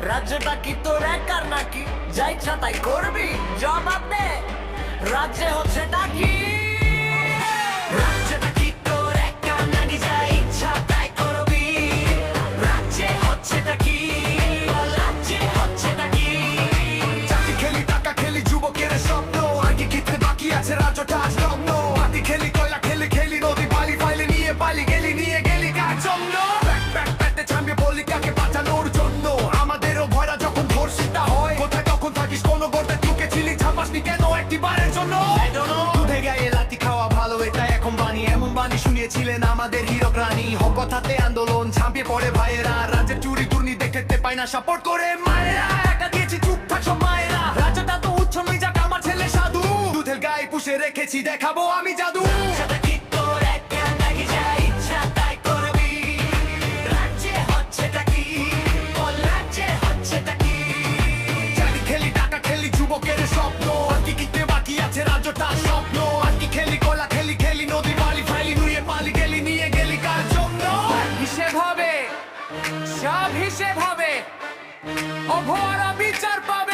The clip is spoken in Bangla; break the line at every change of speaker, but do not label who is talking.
রাজ্যটা কি তোর একার নাকি? যা ইচ্ছা তাই করবি? জবাব দে, রাজ্যে হচ্ছে নাকি? রাজ্যটা কি তোর একার নাকি? যা ইচ্ছা তাই করবি? রাজ্যে হচ্ছে নাকি? রাজ্যে হচ্ছে নাকি?
চাকরি খেলি, টাকা খেলি, যুবকের স্বপ্ন। আর কি কিনতে বাকি আছে? রাজ্যটা আজ লগ্ন। মাটি খেলি, কয়লা খেলি, খেলি নদী বালি ফাইলে নিয়ে পালি গেলি, নিয়ে গেলি কার জন্য? ব্যাটে ছামিয়ে বলি কাকে বাঁচানোর জন্য। আমাদেরও ভয়রা যখন ধর্ষিতা হয়, কোথায় তখন থাকিস? কোনো গর্তে ঢুকেছিলি, ছাপাসনি কেন একটিবারের জন্য? দুধে গায়ে লাঠি খাওয়া ভালো, এটা এখন বাণী। এমন বাণী শুনিয়েছিলেন আমাদের হীরক রানী। হক কথাতে আন্দোলন ঝাঁপিয়ে পড়ে ভাইয়েরা। রাজ্যের চুরি দুর্নীতি দেখতে পায় না সাপোর্ট করে মায়েরা। টাকা দিয়েছি চুপ থাকছো মায়েরা। রাজ্যটা তো উচ্চ মিজাক, আমার ছেলে সাধু। দুধের গায়ে পুষে রেখেছি, দেখাবো আমি জাদু।
রাজ্যটা কি তোর একার নাকি? যা ইচ্ছা তাই করবি? রাজ্যে হচ্ছে নাকি? বল, রাজ্যে হচ্ছে নাকি?
চাকরি খেলি, টাকা খেলি, যুবকের স্বপ্ন। আর কি কিনতে বাকি আছে? রাজ্যটা স্বপ্ন। আর কি খেলি, কলা খেলি, খেলি নদী বালি ফাইলি নুয়ে পালি গেলি, নিয়ে গেলি কার জন্য?
হিসেব হবে, সব হিসেব হবে, অভরা বিচার পাবে।